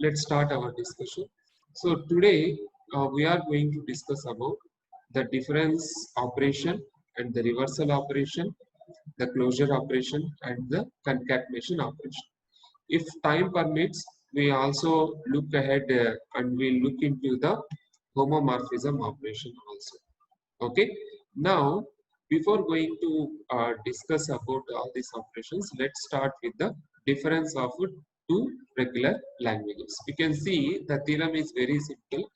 let's start our discussion. So today we are going to discuss about the difference operation and the reversal operation, the closure operation and the concatenation operation. If time permits, we also look ahead and we look into the homomorphism operation also. Okay. Now, before going to discuss about all these operations, let's start with the difference of two regular languages. You can see the theorem is very simple.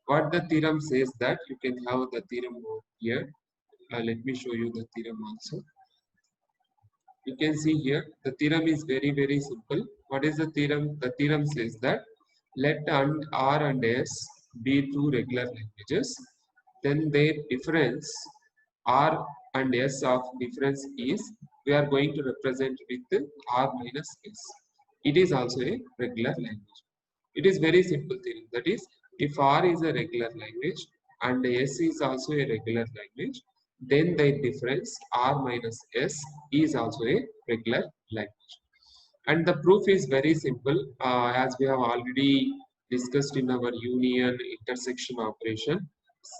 What the theorem says that you can have the theorem over here. Let me show you the theorem also. You can see here the theorem is very simple. What is the theorem? The theorem says that let R and S be two regular languages, then their difference R and S of difference is we are going to represent with R minus S. It is also a regular language. It is very simple theorem. That is, if R is a regular language and S is also a regular language, then the difference R minus S is also a regular language. And the proof is very simple, as we have already discussed in our union intersection operation.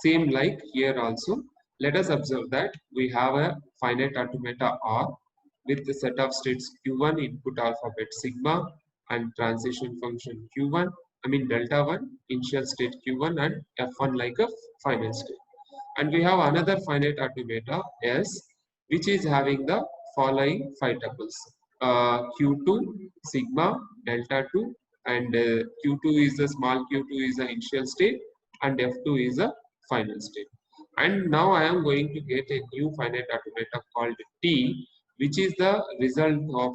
Same like here also. Let us observe that we have a finite automata R with the set of states Q1, input alphabet sigma, and transition function Q1, I mean delta 1, initial state Q1, and F1 like a final state. And we have another finite automata S, which is having the following 5 tuples. Q2, sigma, delta 2, and Q2 is the small q2 is the initial state, and F2 is the final state. And now I am going to get a new finite automata called T, which is the result of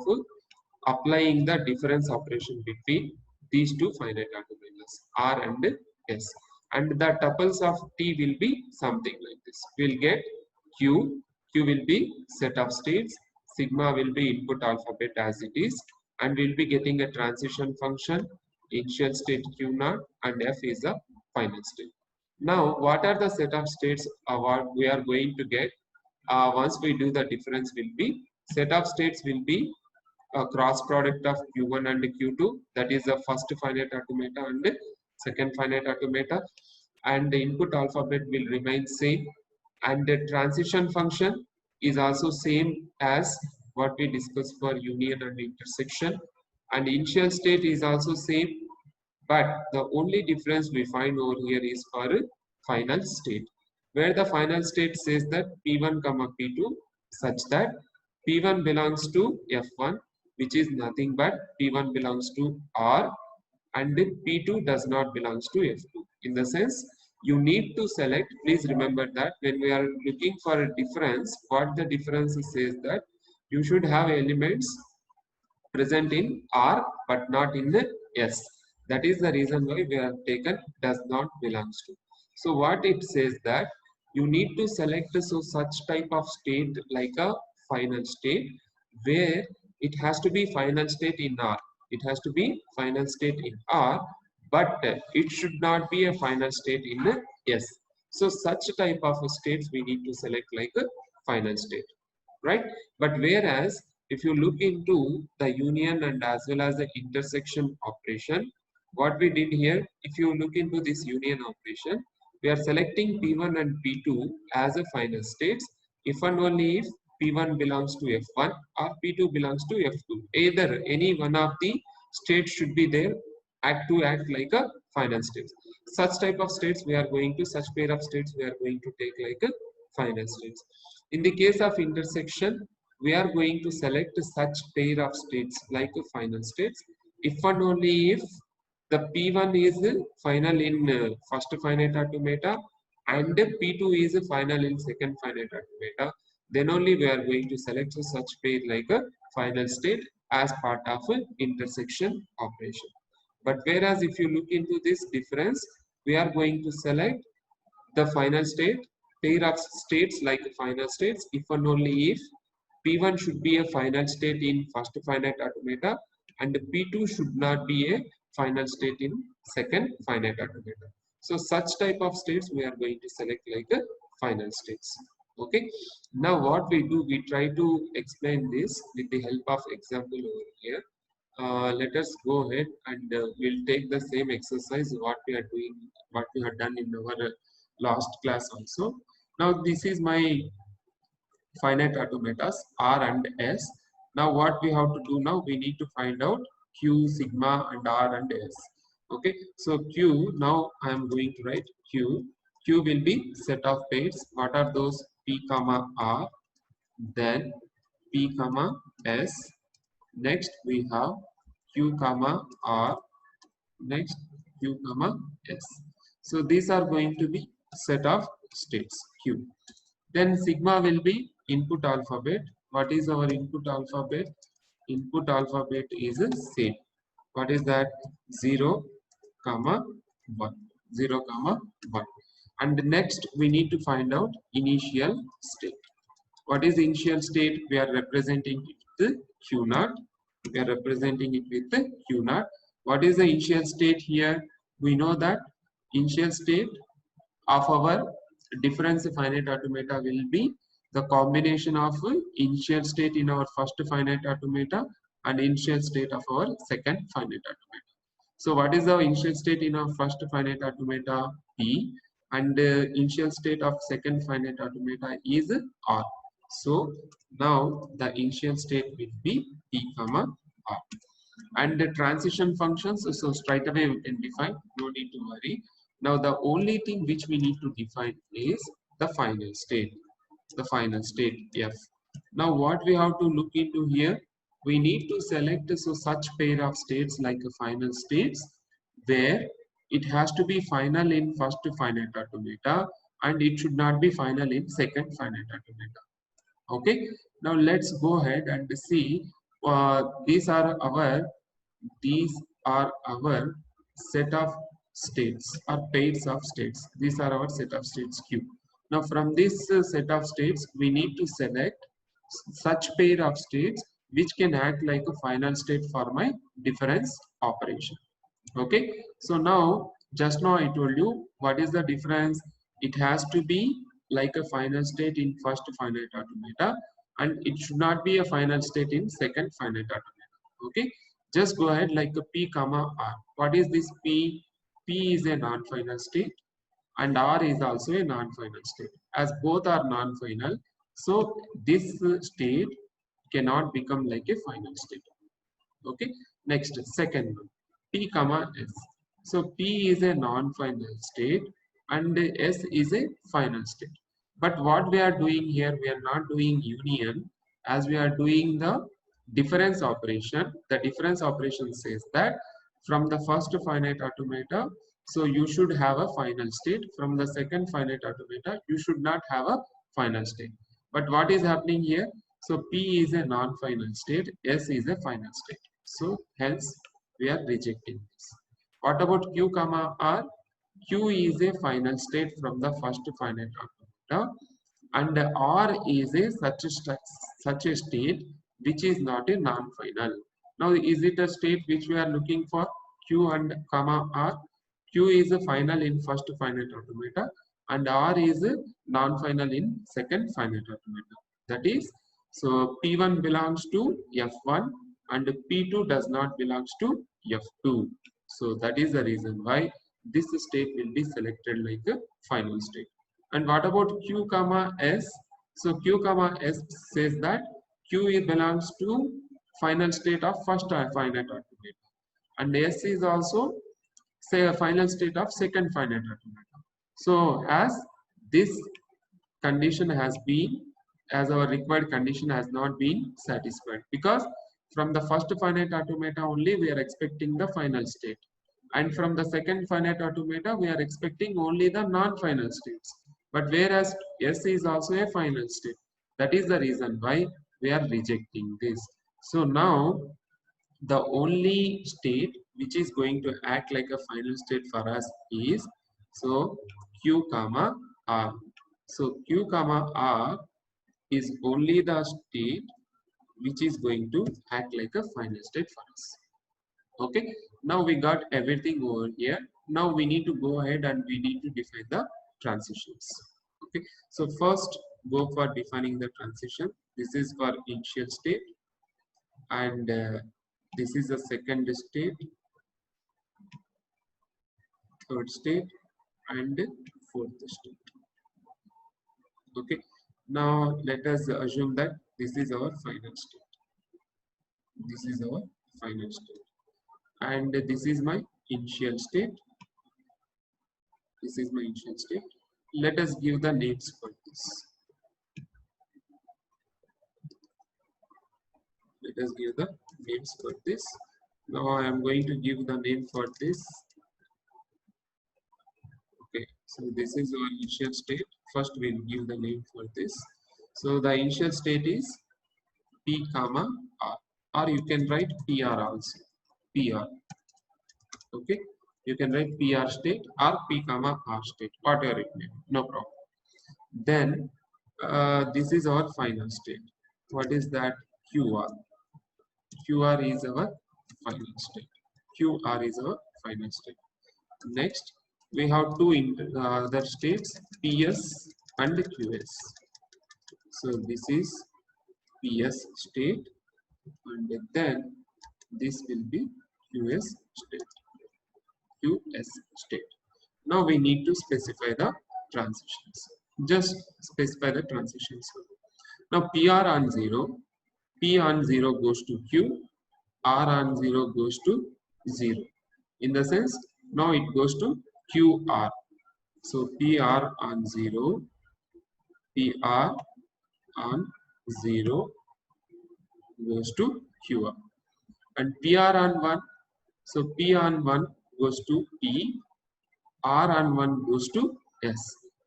applying the difference operation between these two finite automatas R and S. And the tuples of T will be something like this. We'll get Q will be set of states, sigma will be input alphabet as it is, and we'll be getting a transition function, initial state Q0, and F is the final state. Now, what are the set of states what we are going to get? Once we do the difference will be, set of states will be a cross product of Q1 and Q2, that is the first finite automata and second finite automata, and the input alphabet will remain same, and the transition function is also same as what we discussed for union and intersection, and initial state is also same, but the only difference we find over here is for final state, where the final state says that P1 comma P2 such that P1 belongs to F1, which is nothing but P1 belongs to R, and P2 does not belongs to F2. In the sense, you need to select, please remember that when we are looking for a difference, what the difference says that you should have elements present in R but not in the S. That is the reason why we have taken does not belongs to. So what it says that you need to select such type of state like a final state where it has to be final state in R. It has to be final state in R, but it should not be a final state in S. So such type of states we need to select like a final state, right? But whereas if you look into the union and as well as the intersection operation, what we did here, if you look into this union operation, we are selecting P1 and P2 as a final states if and only if P1 belongs to F1 or P2 belongs to F2. Either any one of the states should be there to act like a final states. Such type of states we are going to, such pair of states we are going to take like a final states. In the case of intersection, we are going to select such pair of states like a final states if and only if the P1 is final in first finite automata and P2 is final in second finite automata, then only we are going to select such pair like a final state as part of an intersection operation. But whereas if you look into this difference, we are going to select the final state, pair of states like final states if and only if P1 should be a final state in first finite automata and P2 should not be a final state in second finite automata. So such type of states we are going to select like a final states. Okay. Now what we do, we try to explain this with the help of example over here. let us go ahead and we'll take the same exercise what we are doing, what we have done in our last class also. Now this is my finite automatas R and S. Now what we have to do now, we need to find out Q, sigma and R and S. Okay, so Q, now I am going to write Q. Q will be set of pairs. What are those? P comma R, then P comma S. Next we have Q comma R, next Q comma S. So these are going to be set of states Q. Then sigma will be input alphabet. What is our input alphabet? Input alphabet is a same. What is that? 0, comma 1. 0, comma 1. And next we need to find out initial state. What is initial state? We are representing it with Q naught. We are representing it with the Q naught. What is the initial state here? We know that initial state of our difference finite automata will be the combination of initial state in our first finite automata and initial state of our second finite automata. So what is the initial state in our first finite automata? P, and initial state of second finite automata is R. So now the initial state will be P comma R. And the transition functions, so straight away we can define, no need to worry. Now the only thing which we need to define is the final state F. Now what we have to look into here, we need to select such pair of states like a final states where it has to be final in first finite automata and it should not be final in second finite automata. Okay, now let's go ahead and see these are our set of states or pairs of states. These are our set of states Q. Now from this set of states we need to select such pair of states which can act like a final state for my difference operation. Okay, so now just now I told you what is the difference. It has to be like a final state in first finite automata and it should not be a final state in second finite automata. Okay, just go ahead like a P comma R. What is this P? P is a non-final state and R is also a non-final state. As both are non-final, so this state cannot become like a final state. Okay, next second one, P comma S. So P is a non-final state and S is a final state. But what we are doing here, we are not doing union, as we are doing the difference operation. The difference operation says that from the first finite automata, so you should have a final state. From the second finite automata, you should not have a final state. But what is happening here? So P is a non-final state, S is a final state. So hence we are rejecting this. What about Q comma R? Q is a final state from the first finite automata and R is a such a state which is not a non-final. Now is it a state which we are looking for? Q and comma R. Q is a final in first finite automata and R is a non-final in second finite automata. That is, so P1 belongs to F1 and P2 does not belongs to F2. So that is the reason why this state will be selected like a final state. And what about Q comma S? So Q comma S says that Q belongs to final state of first finite automata and S is also say a final state of second finite automata. So as this condition has been, as our required condition has not been satisfied, because from the first finite automata only we are expecting the final state and from the second finite automata we are expecting only the non-final states, but whereas S is also a final state. That is the reason why we are rejecting this. So now the only state which is going to act like a final state for us is so Q comma R. So Q comma R is only the state which is going to act like a final state for us. Okay, now we got everything over here. Now we need to go ahead and we need to define the transitions. Okay, so first go for defining the transition. This is for initial state and This is the second state, third state, and fourth state. Okay. Now let us assume that this is our final state. This is our final state, and this is my initial state. This is my initial state. Let us give the names for this. Let us give the names for this. Now I am going to give the name for this. Okay, so this is our initial state. First we'll give the name for this. So the initial state is P comma R, or you can write PR also. PR. Okay, you can write PR state or P comma R state, whatever it may be, no problem. Then this is our final state. What is that? QR. QR is our final state. QR is our final state. Next, we have two other states, PS and QS. So this is PS state, and then this will be QS state. QS state. Now we need to specify the transitions. Just specify the transitions. Now PR on 0, P on 0 goes to Q, R on 0 goes to 0. In the sense, now it goes to QR. So PR on 0, PR on 0 goes to QR. And PR on 1, so P on 1 goes to P, R on 1 goes to S.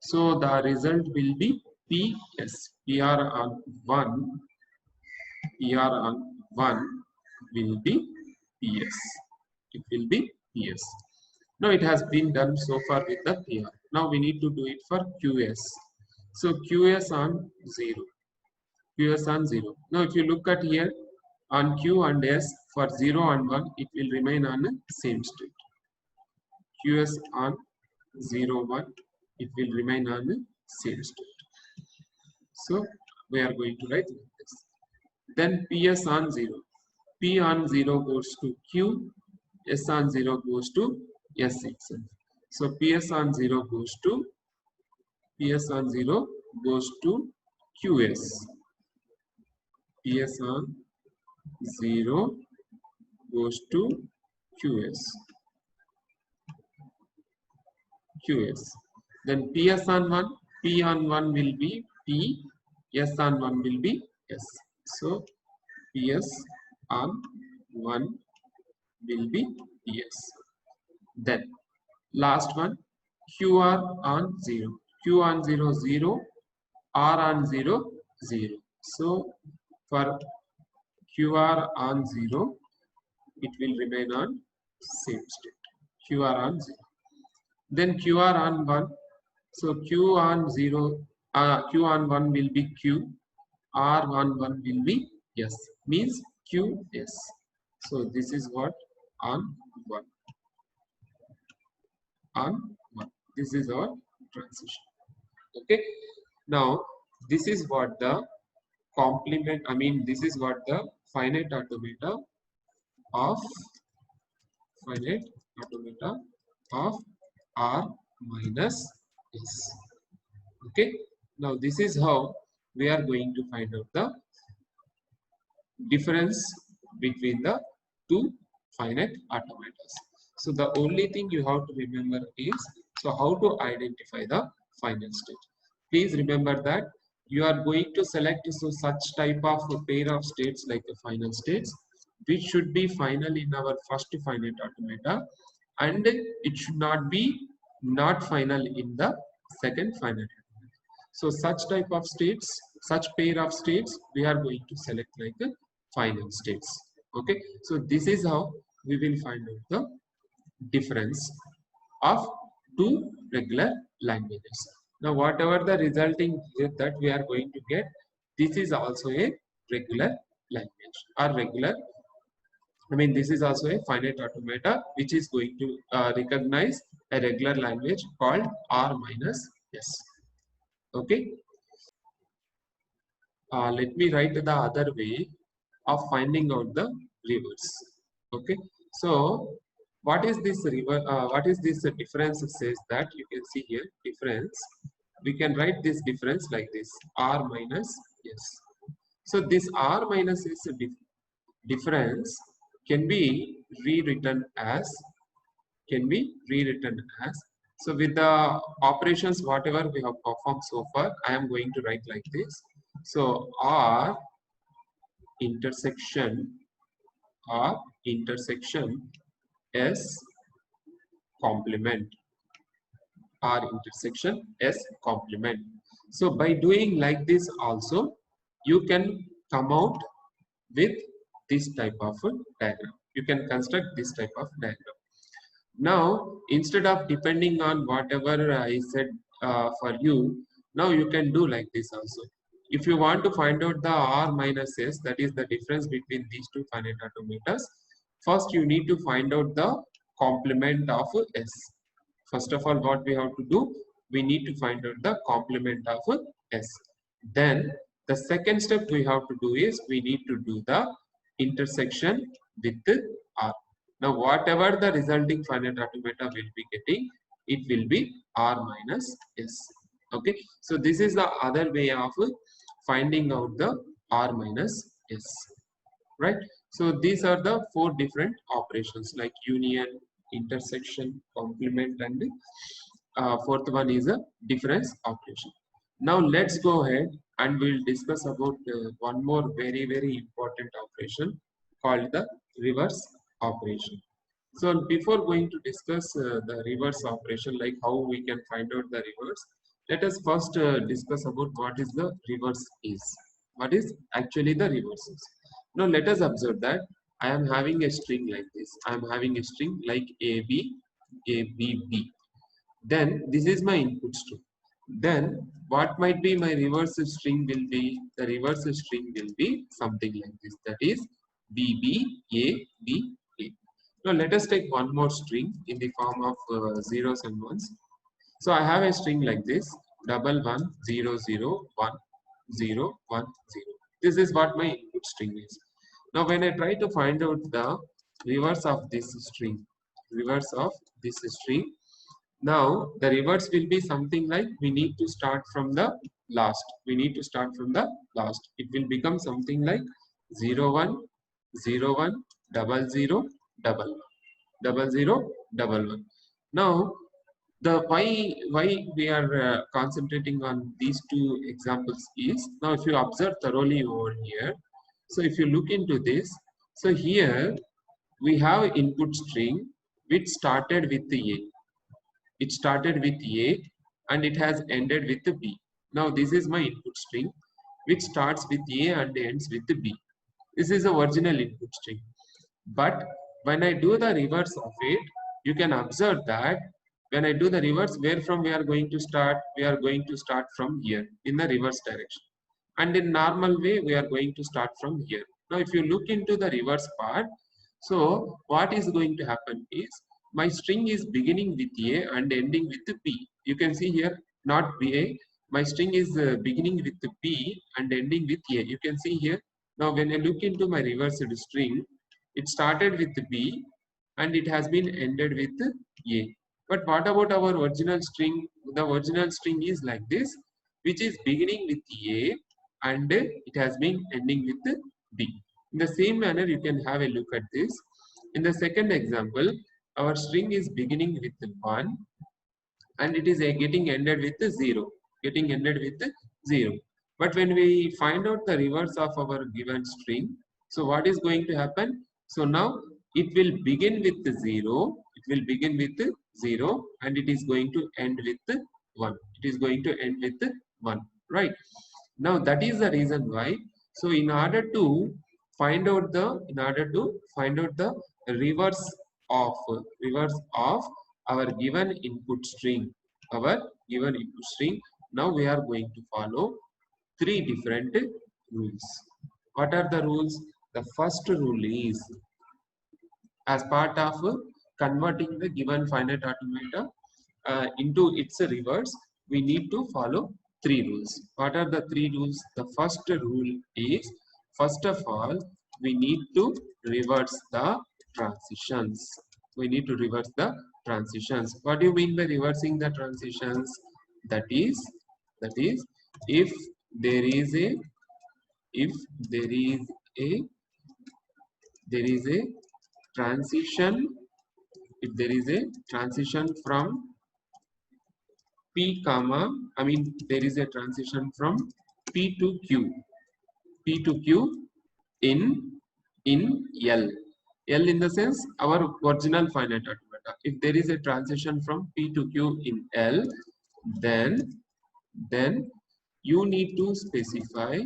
So the result will be PS. PR on 1, PR on 1 will be PS. It will be PS. Now it has been done so far with the PR. Now we need to do it for QS. So QS on 0. QS on 0. Now if you look at here, on Q and S, for 0 and 1, it will remain on the same state. QS on 0, 1, it will remain on the same state. So we are going to write this. Then PS on 0. P on 0 goes to Q, S on 0 goes to S itself. So PS on 0 goes to QS. PS on 0 goes to QS. Then PS on 1, P on 1 will be P, S on 1 will be S. So PS on 1 will be PS. Then last one, QR on 0. Q on 0, 0, R on 0, 0. So for QR on 0, it will remain on same state. QR on 0. Then QR on 1. So Q on 0, Q on 1 will be Q. R on 1 will be S. Means QS. So this is what on 1. On 1. This is our transition. Okay. Now this is what the this is what the finite automata of R minus S. Okay. Now this is how we are going to find out the difference between the two finite automatas. So the only thing you have to remember is how to identify the final state. Please remember that you are going to select such type of a pair of states like the final states, which should be final in our first finite automata, and it should not be not final in the second finite automata. So such type of states, such pair of states, we are going to select like the final states. Okay, so this is how we will find out the difference of two regular languages. Now whatever the resulting that we are going to get, this is also a regular language or regular, this is also a finite automata which is going to recognize a regular language called R minus S. Okay, let me write the other way of finding out the reverse. Okay, so what is this difference? It says that you can see here difference. We can write this difference like this: r minus s. So this r minus s difference can be rewritten as so with the operations whatever we have performed so far, I am going to write like this. So r intersection s complement r intersection s complement. So by doing like this also you can come out with this type of diagram. You can construct this type of diagram. Now instead of depending on whatever I said for you, now you can do like this also. If you want to find out the r minus s, that is the difference between these two finite automators, first you need to find out the complement of s. First of all, what we have to do, we need to find out the complement of s. Then the second step we have to do is we need to do the intersection with r. Now whatever the resulting finite automata will be getting, it will be r minus s. Okay, so this is the other way of finding out the r minus s, right? So these are the four different operations like union, intersection, complement, and fourth one is a difference operation. Now let's go ahead and we'll discuss about one more very important operation called the reverse operation. So before going to discuss the reverse operation, like how we can find out the reverse, let us first discuss about what is the reverse is. What is actually the reverse is. Now let us observe that I am having a string like this. I am having a string like AB, ABB. Then this is my input string. Then what might be my reverse string will be, the reverse string will be something like this, that is BBABA. Now let us take one more string in the form of zeros and ones. So I have a string like this, 11001010. This is what my input string is. Now when I try to find out the reverse of this string, now the reverse will be something like we need to start from the last. It will become something like 01010011. Now the why we are concentrating on these two examples is, now if you observe thoroughly over here, so if you look into this, so here we have input string which started with the A. It started with A and it has ended with the B. Now this is my input string which starts with A and ends with the B. This is the original input string. But when I do the reverse of it, you can observe that when I do the reverse, where from we are going to start? We are going to start from here in the reverse direction. And in normal way, we are going to start from here. Now, if you look into the reverse part, so what is going to happen is my string is beginning with A and ending with the B. You can see here, not BA. My string is beginning with the B and ending with A. You can see here. Now, when I look into my reversed string, it started with B and it has been ended with A. But what about our original string? The original string is like this, which is beginning with A and it has been ending with B. In the same manner, you can have a look at this. In the second example, our string is beginning with 1 and it is getting ended with 0. But when we find out the reverse of our given string, so what is going to happen? So now it will begin with 0. And it is going to end with 1. Right? Now that is the reason why. So in order to find out the reverse of our given input string, now we are going to follow 3 different rules. What are the rules? The first rule is, as part of converting the given finite automata into its reverse, we need to follow 3 rules. What are the 3 rules? The first rule is, first of all, we need to reverse the transitions. We need to reverse the transitions. What do you mean by reversing the transitions? That is if there is a if there is a there is a transition if there is a transition from P comma, I mean there is a transition from P to Q in L. L in the sense our original finite automata. If there is a transition from P to Q in L, then you need to specify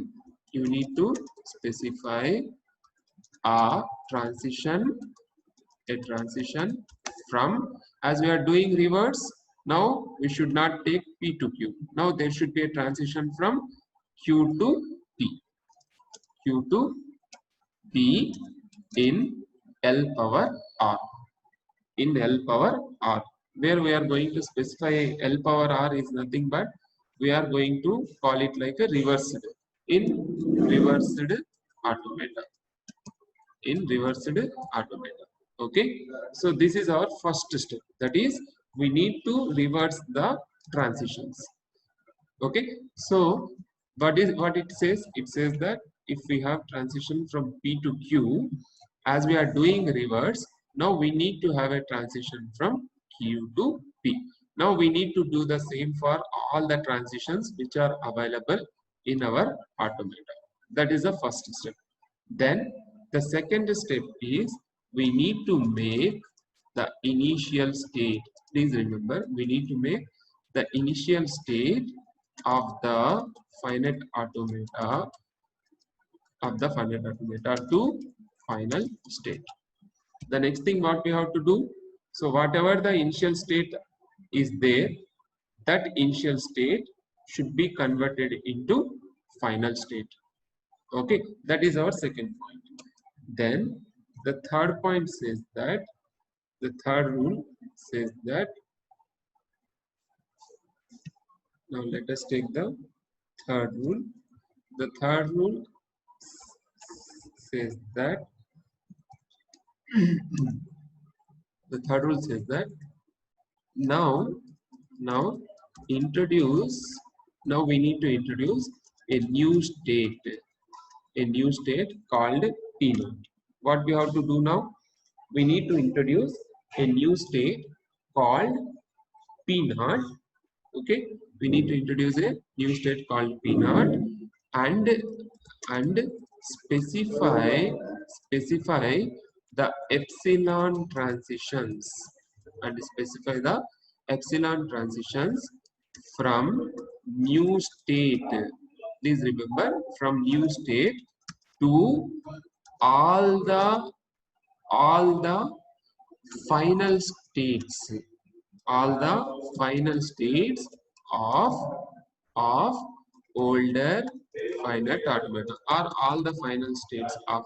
a transition from, as we are doing reverse, now we should not take P to Q. Now there should be a transition from Q to P in L power R, where we are going to specify L power R is nothing but we are going to call it like a reversed automata. Okay, so this is our first step, that is we need to reverse the transitions. Okay, so what it says? It says that if we have transition from P to Q, as we are doing reverse, now we need to have a transition from Q to P. Now we need to do the same for all the transitions which are available in our automata. That is the first step. Then the second step is we need to make the initial state. Please remember, we need to make the initial state of the finite automata to final state. The next thing what we have to do, so whatever the initial state is there, that initial state should be converted into final state. Okay, that is our second point. Then the third point says that, the third rule says that, now let us take the third rule. The third rule says that now we need to introduce a new state called P0. What we have to do now? We need to introduce a new state called P0. Okay, we need to introduce a new state called P0 and specify the epsilon transitions from new state. Please remember, from new state to all the final states, of older finite automata, or all the final states of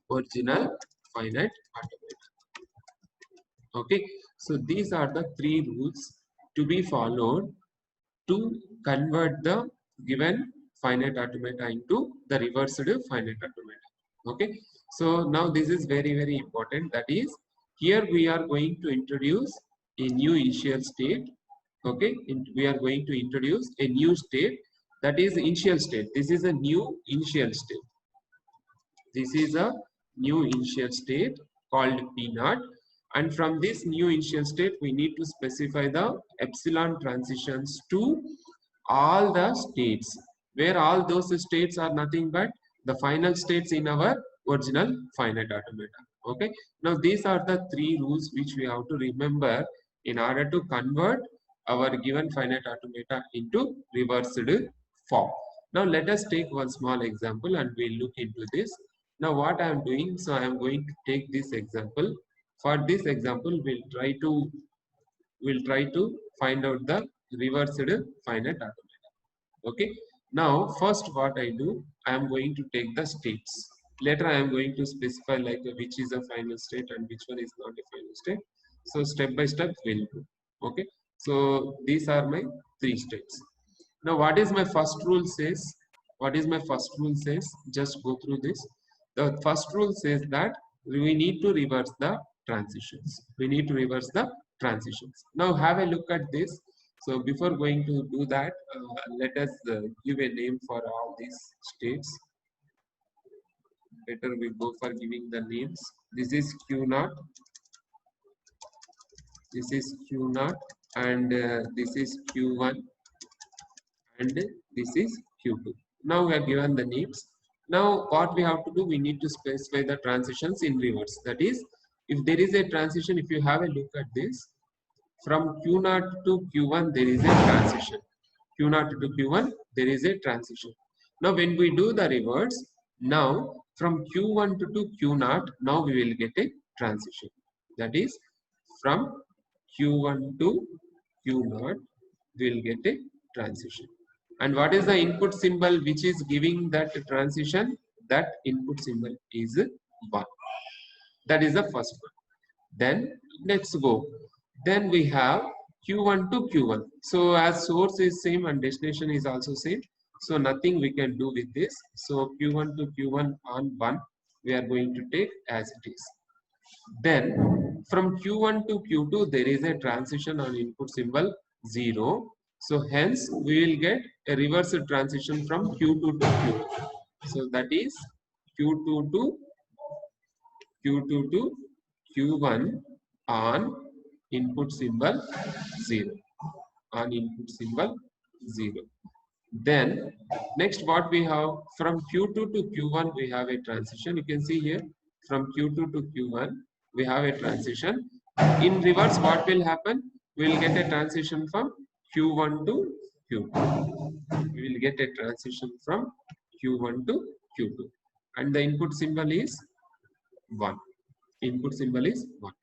original finite automata. Okay, so these are the three rules to be followed to convert the given finite automata into the reversed finite automata. Okay, so now this is very important, that is here we are going to introduce a new initial state. Okay, we are going to introduce a new state, that is initial state. This is a new initial state. This is a new initial state called P0, and from this new initial state we need to specify the epsilon transitions to all the states, where all those states are nothing but the final states in our original finite automata. Okay, now these are the three rules which we have to remember in order to convert our given finite automata into reversed form. Now let us take one small example and we'll look into this. Now what I am doing, so I am going to take this example. For this example, we'll try to find out the reversed finite automata. Okay, now first what I do, I am going to take the states. Later I am going to specify like which is a final state and which one is not a final state. So step by step we'll do. Okay, so these are my three states. Now what is my first rule says? Just go through this. The first rule says that we need to reverse the transitions. We need to reverse the transitions. Now have a look at this. So before going to do that, let us give a name for all these states. Better we go for giving the names. This is Q0. This is Q0, and this is Q1, and this is Q2. Now we have given the names. Now what we have to do, we need to specify the transitions in reverse. That is, if there is a transition, if you have a look at this, from Q0 to Q1 there is a transition. Q0 to Q1 there is a transition. Now when we do the reverse, now from Q1 to Q0, now we will get a transition. That is, from Q1 to Q0 we will get a transition. And what is the input symbol which is giving that transition? That input symbol is 1. That is the first one. Then let's go. Then we have Q1 to Q1. So as source is same and destination is also same. So nothing we can do with this. So Q1 to Q1 on 1 we are going to take as it is. Then from Q1 to Q2 there is a transition on input symbol 0. So hence we will get a reverse transition from Q2 to Q1. So that is Q2 to Q1 on input symbol 0. On input symbol 0. Then next what we have, from Q2 to Q1 we have a transition. You can see here from Q2 to Q1 we have a transition. In reverse what will happen? We will get a transition from Q1 to Q2. We will get a transition from Q1 to Q2. And the input symbol is 1. Input symbol is 1.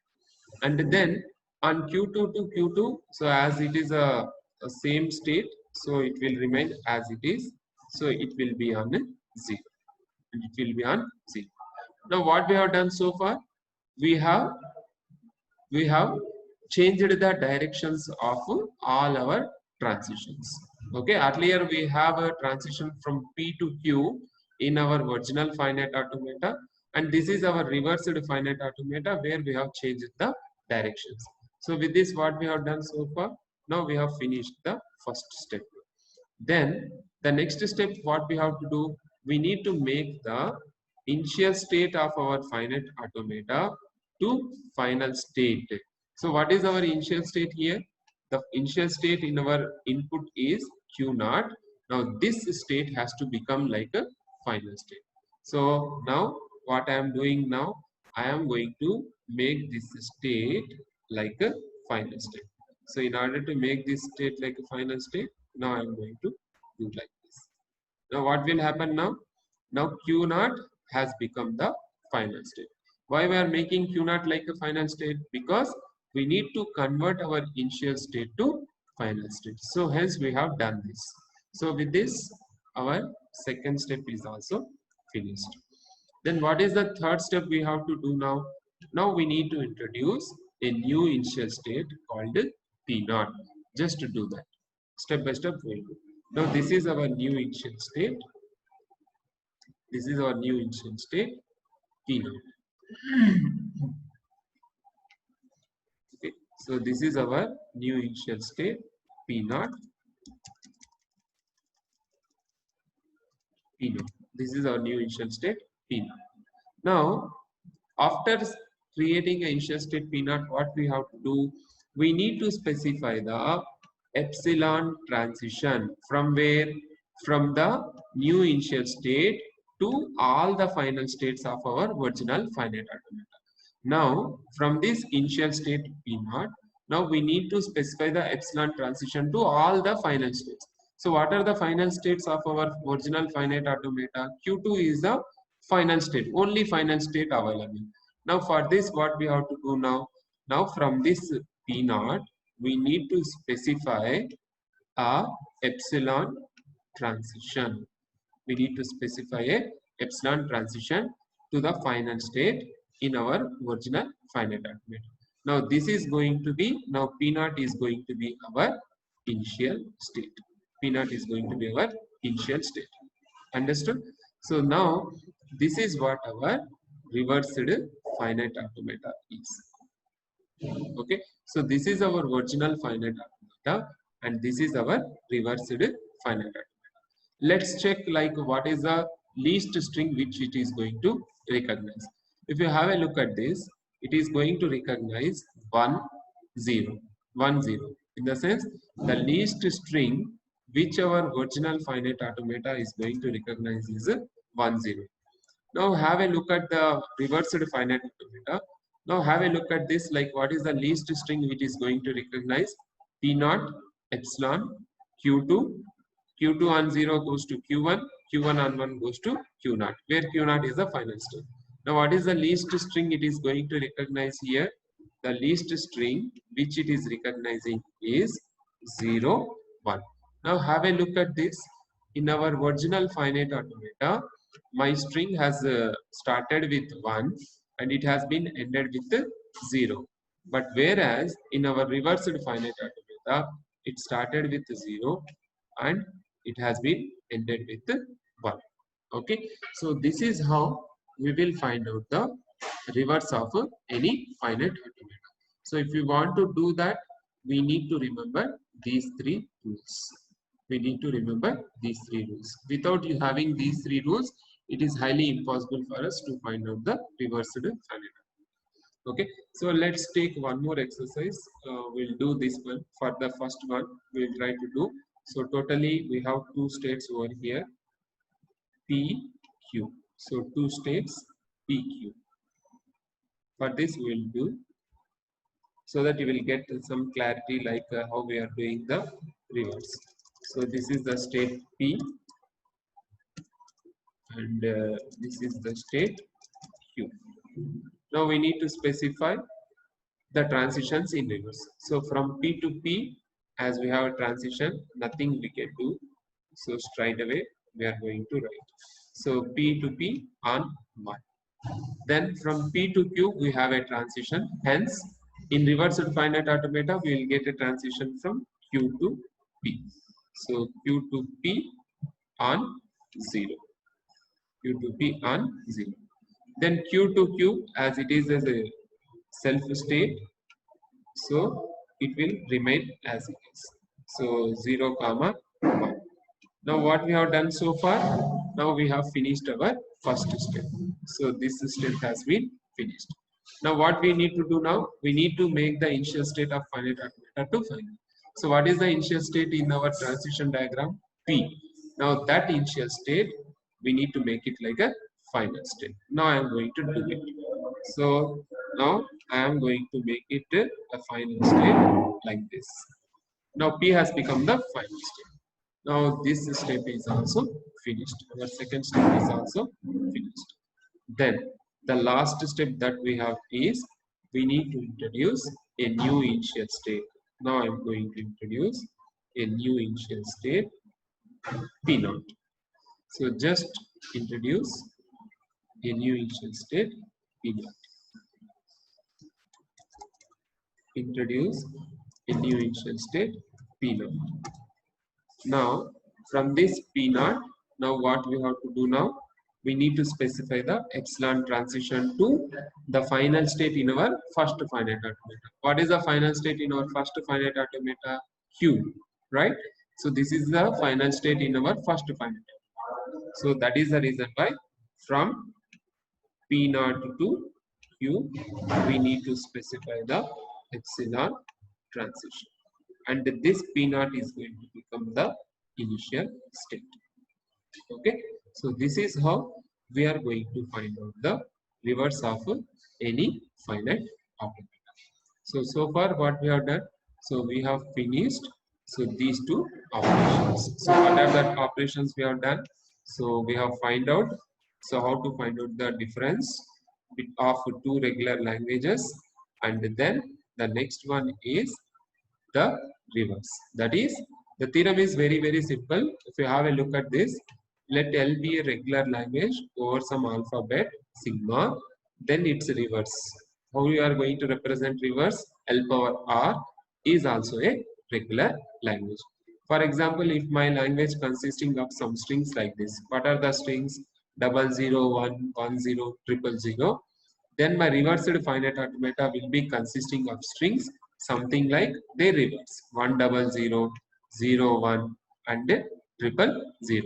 And then on Q2 to Q2, so as it is a same state, so it will remain as it is. So it will be on 0. And it will be on 0. Now what we have done so far? We have changed the directions of all our transitions. Okay, earlier we have a transition from P to Q in our original finite automata, and this is our reversed finite automata where we have changed the directions. So with this what we have done so far, now we have finished the first step. Then the next step what we have to do, we need to make the initial state of our finite automata to final state. So what is our initial state here? The initial state in our input is Q0. Now this state has to become like a final state. So now what I am doing now, I am going to make this state like a final state. So in order to make this state like a final state, now I am going to do like this. Now what will happen now? Now Q0 has become the final state. Why we are making Q0 like a final state? Because we need to convert our initial state to final state. So hence we have done this. So with this, our second step is also finished. Then what is the third step we have to do now? Now we need to introduce a new initial state called P0. Just to do that. Step by step we will do. Now this is our new initial state. This is our new initial state P0. Okay, so this is our new initial state P0. P0. This is our new initial state P0. Now, after creating an initial state P0, what we have to do? We need to specify the epsilon transition from where? From the new initial state to all the final states of our original finite automata. Now, from this initial state P0, now we need to specify the epsilon transition to all the final states. So what are the final states of our original finite automata? Q2 is the final state, only final state available. Now for this what we have to do now? Now from this P0, we need to specify a epsilon transition. We need to specify a epsilon transition to the final state in our original finite automata. Now this is going to be, now P0 is going to be our initial state. P0 is going to be our initial state. Understood? So now this is what our reversed finite automata is. Okay, so this is our original finite automata and this is our reversed finite automata. Let's check like what is the least string which it is going to recognize. If you have a look at this, it is going to recognize 1 0 1 0, in the sense the least string which our original finite automata is going to recognize is 1 0. Now have a look at the reversed finite automata. Now have a look at this, like what is the least string which is going to recognize? P naught epsilon q2. Q2 on 0 goes to Q1, Q1 on 1 goes to Q naught, where Q naught is the final string. Now what is the least string it is going to recognize here? The least string which it is recognizing is 0, 1. Now have a look at this. In our original finite automata, my string has started with 1 and it has been ended with 0. But whereas in our reversed finite automata, it started with 0 and it has been ended with 1. Okay, so this is how we will find out the reverse of any finite automata. So if you want to do that, we need to remember these three rules. We need to remember these three rules. Without you having these three rules, it is highly impossible for us to find out the reversed finite. Okay, so let's take one more exercise. We'll do this one. For the first one, we'll try to do. So totally we have two states over here, P, Q. So two states, P, Q. For this we will do, so that you will get some clarity like how we are doing the reverse. So this is the state P and this is the state Q. Now we need to specify the transitions in reverse. So from P to P, as we have a transition, nothing we can do. So straight away we are going to write. So P to P on 1. Then from P to Q we have a transition. Hence, in reversed finite automata we will get a transition from Q to P. So Q to P on 0. Q to P on 0. Then Q to Q, as it is as a self state, so it will remain as it is. So 0, 1. Now what we have done so far? Now we have finished our first step. So this step has been finished. Now what we need to do now? We need to make the initial state of finite automata to final. So what is the initial state in our transition diagram? P. Now that initial state, we need to make it like a final state. Now I am going to do it. So now I am going to make it a final state like this. Now P has become the final state. Now this step is also finished. Our second step is also finished. Then the last step that we have is we need to introduce a new initial state. Now I am going to introduce a new initial state P naught. So just introduce a new initial state P naught. Introduce a new initial state P naught. Now from this P naught, now what we have to do now? We need to specify the epsilon transition to the final state in our first finite automata. What is the final state in our first finite automata? Q, right? So this is the final state in our first finite automata. So that is the reason why from P naught to Q, we need to specify the epsilon transition. And this P naught is going to become the initial state. Okay, so this is how we are going to find out the reverse of any finite automata. So far what we have done, so we have finished these two operations. So what are the operations we have done? So we have find out, so how to find out the difference of two regular languages, and then the next one is the reverse. That is, the theorem is very simple. If you have a look at this, let L be a regular language over some alphabet sigma, then it's reverse. How we are going to represent reverse? L power R is also a regular language. For example, if my language consisting of some strings like this, what are the strings? 001, 10, 000. then my reversed finite automata will be consisting of strings, something like they reverse 100, 01, and 000.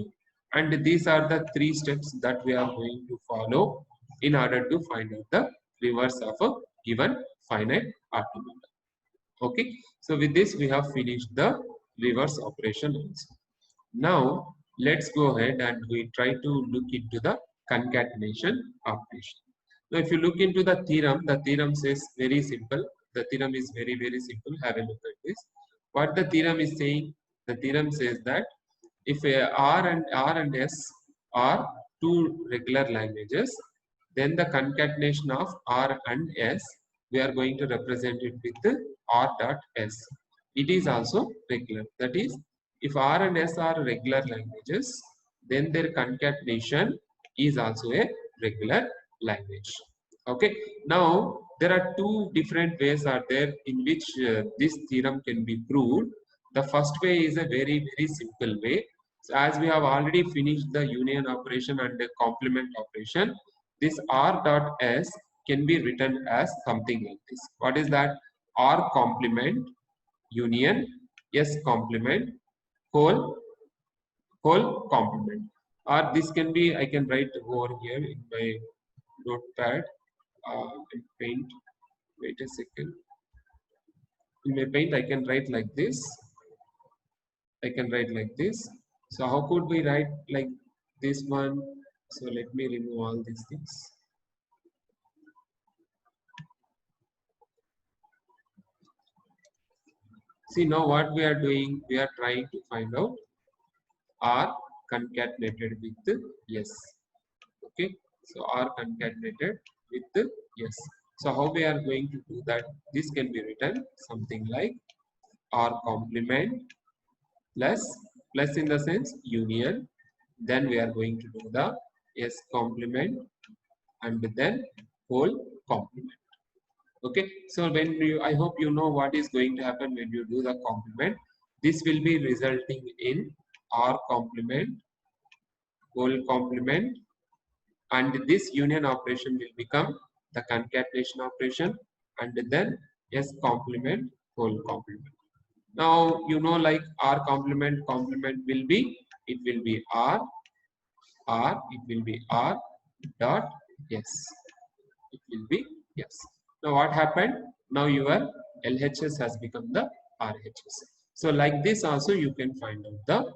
And these are the three steps that we are going to follow in order to find out the reverse of a given finite automata. Okay, so with this we have finished the reverse operation also. Now let's go ahead and we try to look into the concatenation operation. Now if you look into the theorem says very simple. The theorem is very simple. Have a look at this. What the theorem is saying? The theorem says that if R and S are two regular languages, then the concatenation of R and S, we are going to represent it with R dot S. It is also regular. That is, if R and S are regular languages, then their concatenation is also a regular language. Okay. Now there are two different ways are there in which this theorem can be proved. The first way is a very simple way. So as we have already finished the union operation and the complement operation, this R dot S can be written as something like this. What is that? R complement union S complement whole complement. Or this can be, I can write over here in my notepad in Paint. Wait a second. In my Paint, I can write like this. I can write like this. So how could we write like this one? So let me remove all these things. See, now what we are doing, we are trying to find out R concatenated with S. Okay, so R concatenated with S. So how we are going to do that? This can be written something like R complement plus in the sense union. Then we are going to do the S complement and then whole complement. Okay, so when you, I hope you know what is going to happen when you do the complement. This will be resulting in R complement, whole complement, and this union operation will become the concatenation operation, and then S complement, whole complement. Now you know, like R complement will be, it will be R, it will be R dot S. It will be yes. Now what happened? Now your LHS has become the RHS. So like this also you can find out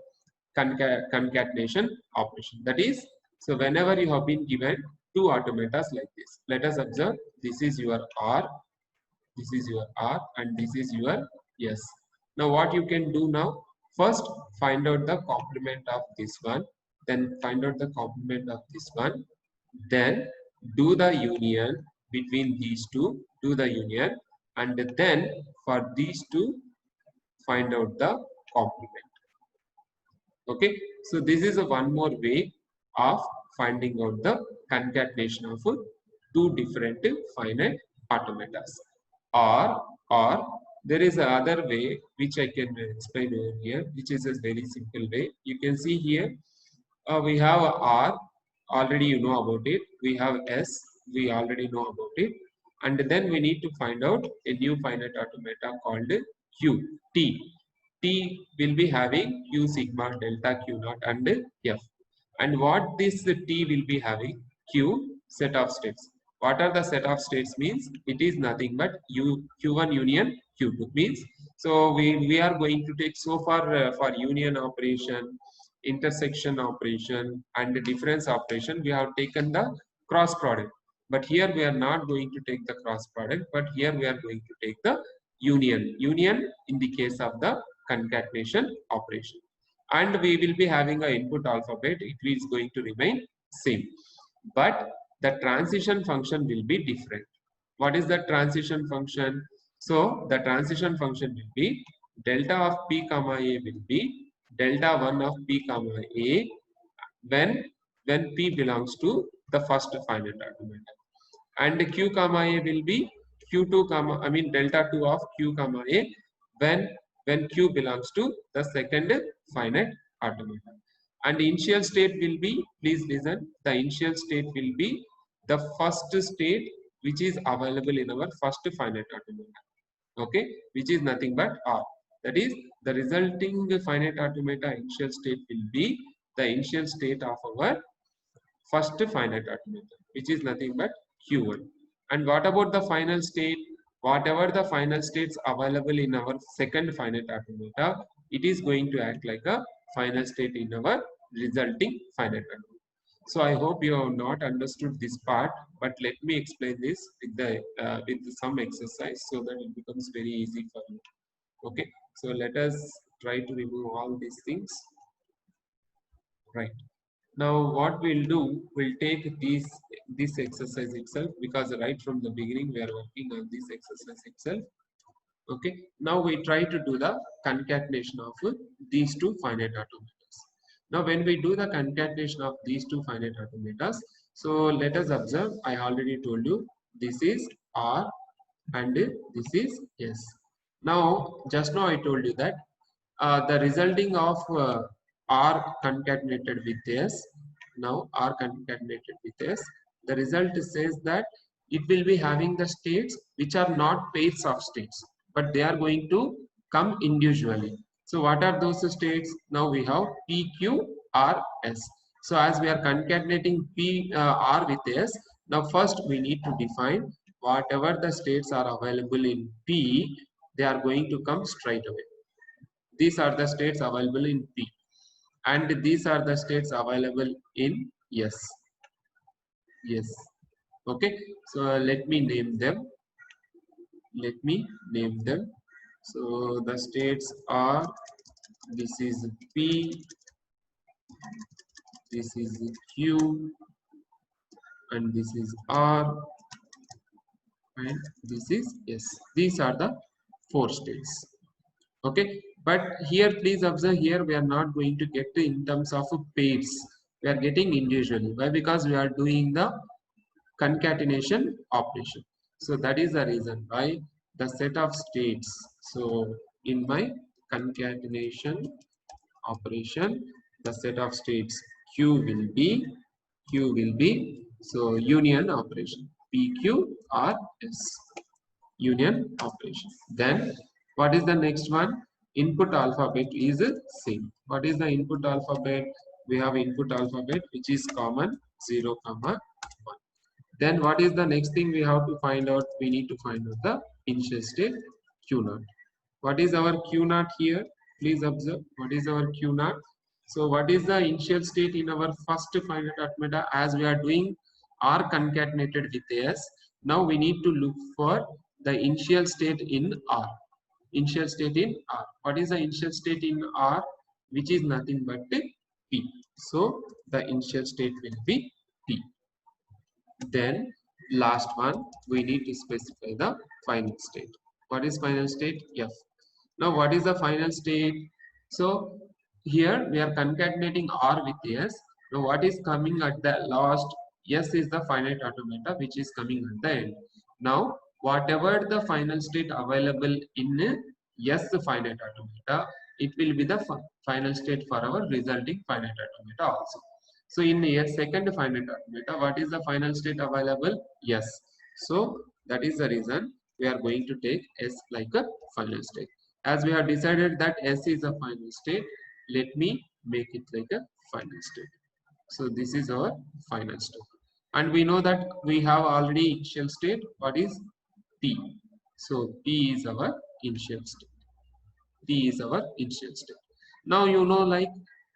the concatenation operation. That is, so whenever you have been given two automatas like this, let us observe this is your R, this is your R, and this is your S. Now what you can do now? First find out the complement of this one, then find out the complement of this one, then do the union between these two, do the union, and then for these two find out the complement. Okay, so this is a one more way of finding out the concatenation of two different finite automatas. Or there is another way which I can explain over here, which is a very simple way. You can see here we have R, already you know about it. We have S, we already know about it. And then we need to find out a new finite automata called Q, T. T will be having Q sigma delta Q naught and F. And what this T will be having? Q set of states. What are the set of states means? It is nothing but Q1 union Q2 means. So we are going to take so far for union operation, intersection operation, and the difference operation, we have taken the cross product. But here we are not going to take the cross product, but here we are going to take the union in the case of the concatenation operation. And we will be having an input alphabet, it is going to remain same, but the transition function will be different. What is the transition function? So the transition function will be delta of p comma a will be delta 1 of p comma a when p belongs to the first finite automata, and q comma a will be q2 comma, I mean delta 2 of q comma a when q belongs to the second finite automata. And initial state will be, please listen, the initial state will be the first state which is available in our first finite automata. Okay, which is nothing but R. That is, the resulting finite automata initial state will be the initial state of our first finite automata, which is nothing but Q1. And what about the final state? Whatever the final states available in our second finite automata, it is going to act like a final state in our resulting finite automata. So I hope you have not understood this part, but let me explain this with some exercise so that it becomes very easy for you. Okay, so let us try to remove all these things. Right. Now what we'll do, we'll take this exercise itself, because right from the beginning we are working on this exercise itself. Okay. Now we try to do the concatenation of these two finite automatas. Now when we do the concatenation of these two finite automatas, so let us observe, I already told you this is R and this is S. Now just now I told you that the resulting of R concatenated with S, now R concatenated with S, the result says that it will be having the states which are not pairs of states, but they are going to come individually. So what are those states? Now we have P, Q, R, S. So as we are concatenating R with S, now first we need to define whatever the states are available in P, they are going to come straight away. These are the states available in P, and these are the states available in S. Yes. Okay. So let me name them. So the states are, this is P, this is Q, and this is R, and this is S. These are the 4 states. Okay, but here please observe, here we are not going to get in terms of pairs, we are getting individually. Why? Because we are doing the concatenation operation. So that is the reason why the set of states, so in my concatenation operation, the set of states Q will be so union operation, PQRS, union operation. Then what is the next one? Input alphabet is same. What is the input alphabet? We have input alphabet which is common 0, 1. Then what is the next thing we have to find out? We need to find out the initial state Q0. What is our Q0 here? Please observe what is our Q0. So what is the initial state in our first finite automata? As we are doing R concatenated with S, now we need to look for the initial state in R. Initial state in R. What is the initial state in R? Which is nothing but P. So the initial state will be P. Then last one, we need to specify the final state. What is final state? F. Now what is the final state? So here we are concatenating R with S. Now what is coming at the last? S is the finite automata which is coming at the end. Now whatever the final state available in S finite automata, it will be the final state for our resulting finite automata also. So in a second finite automata, what is the final state available? Yes. So that is the reason we are going to take S like a final state. As we have decided that S is a final state, let me make it like a final state. So this is our final state. And we know that we have already initial state. What is P? So P is our initial state. P is our initial state. Now you know, like,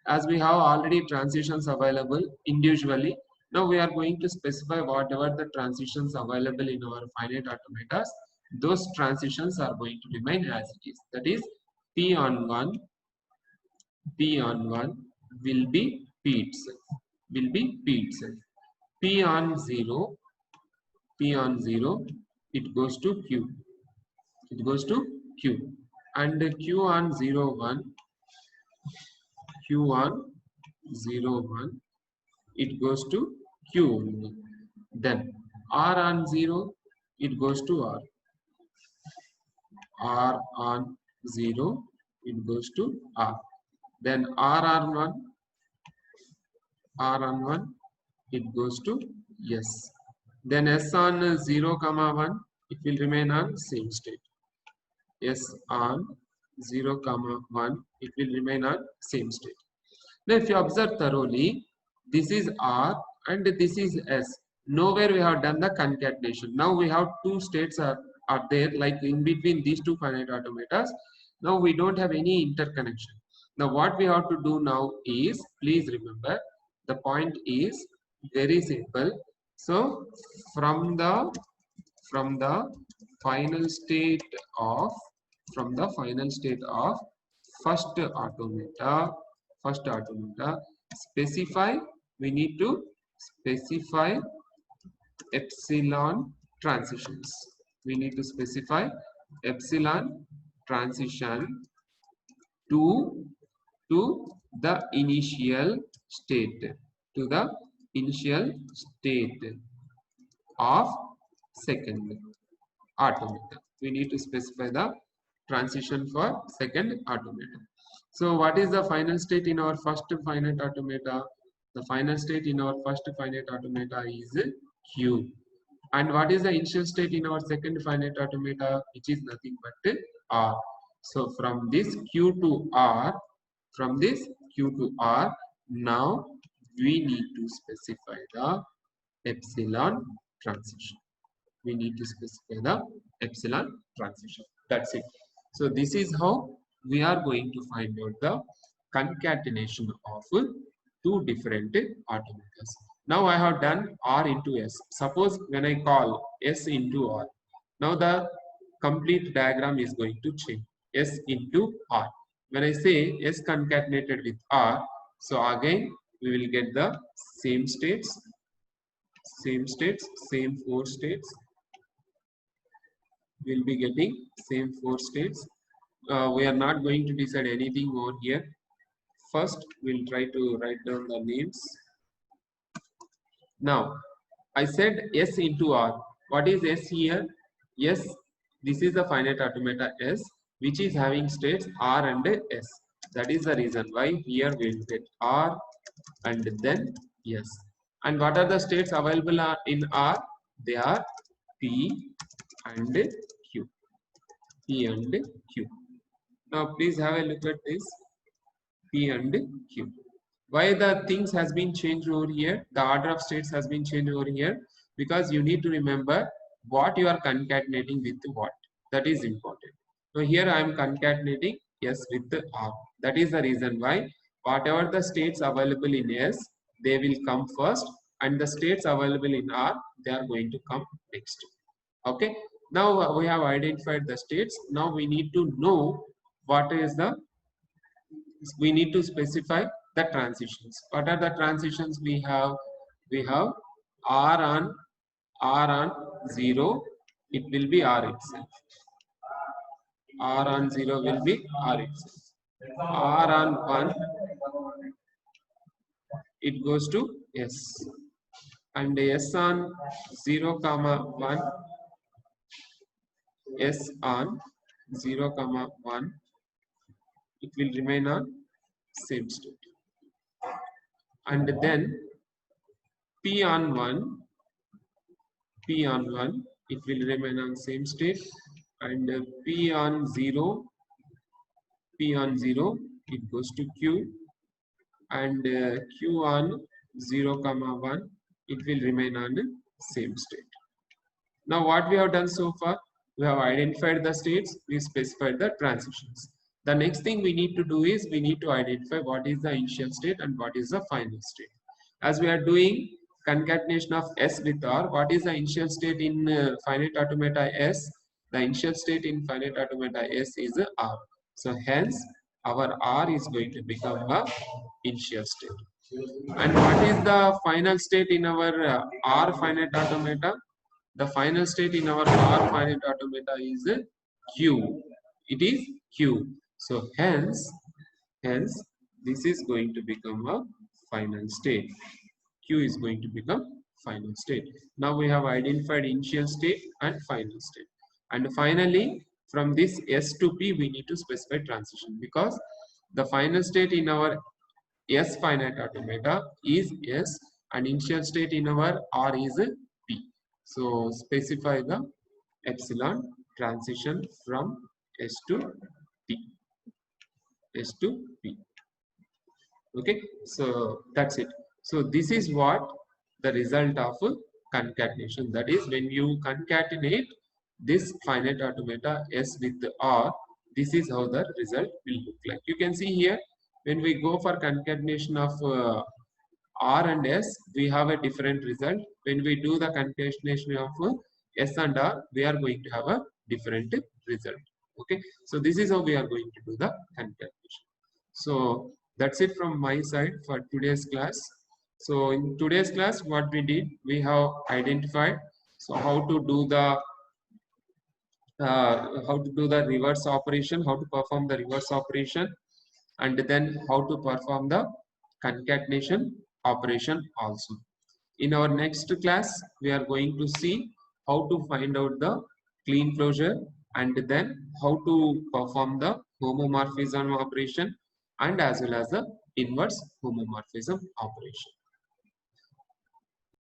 as we have already transitions available individually, now we are going to specify whatever the transitions available in our finite automatas, those transitions are going to remain as it is. That is, P on 1 will be P itself, P on 0, it goes to Q, and Q on 0, 1, it goes to Q only. Then R on 0, it goes to R. R on 0, it goes to R. Then R on 1, it goes to S. Then S on 0 comma 1, it will remain on same state. S on 0 comma 1, it will remain on same state. Now if you observe thoroughly, this is R and this is S. Nowhere we have done the concatenation. Now we have two states are there, like in between these two finite automatas. Now we don't have any interconnection. Now what we have to do now is, please remember, the point is very simple. So from the final state of first automata, specify, we need to specify epsilon transitions. We need to specify epsilon transition to the initial state, of second automata. We need to specify the transition for second automata. So what is the final state in our first finite automata? The final state in our first finite automata is Q. And what is the initial state in our second finite automata? Which is nothing but R. So from this Q to R, now we need to specify the epsilon transition. We need to specify the epsilon transition. That's it. So this is how we are going to find out the concatenation of two different automatas. Now I have done R into S. Suppose when I call S into R, now the complete diagram is going to change. S into R. When I say S concatenated with R, so again we will get the same states, same four states. We'll be getting same four states. We are not going to decide anything over here. First, we'll try to write down the names. Now, I said S into R. What is S here? S, this is the finite automata S, which is having states R and S. That is the reason why here we'll get R and then S. And what are the states available in R? They are P and Q. P and Q. Now please have a look at this. P and Q. Why the things has been changed over here? The order of states has been changed over here because you need to remember what you are concatenating with what. That is important. So here I am concatenating S with R. That is the reason why whatever the states available in S, they will come first, and the states available in R, they are going to come next. Okay. Now we have identified the states. Now we need to know what is the, we need to specify the transitions. What are the transitions we have? We have R on 0, it will be R itself. R on 0 will be R itself. R on 1, it goes to S. And S on 0 comma 1, S on 0 comma 1, it will remain on same state. And then P on 1, it will remain on same state. And P on 0, it goes to Q. And Q on 0 comma 1, it will remain on same state. Now what we have done so far? We have identified the states, we specified the transitions. The next thing we need to do is we need to identify what is the initial state and what is the final state. As we are doing concatenation of S with R, what is the initial state in finite automata S? The initial state in finite automata S is R. So hence our R is going to become a initial state. And what is the final state in our R finite automata? The final state in our R finite automata is Q. It is Q. So hence this is going to become a final state. Q is going to become final state. Now we have identified initial state and final state. And finally, from this S to P, we need to specify transition, because the final state in our S finite automata is S and initial state in our R is P. So specify the epsilon transition from S to T, S to P. Okay, so that's it. So this is what the result of concatenation. That is, when you concatenate this finite automata S with R, this is how the result will look like. You can see here, when we go for concatenation of R and S, we have a different result. When we do the concatenation of S and R, we are going to have a different result. Okay, so this is how we are going to do the concatenation. So that's it from my side for today's class. So in today's class, what we did, we have identified so how to do the reverse operation, how to perform the reverse operation, and then how to perform the concatenation operation also. In our next class, we are going to see how to find out the clean closure and then how to perform the homomorphism operation and as well as the inverse homomorphism operation.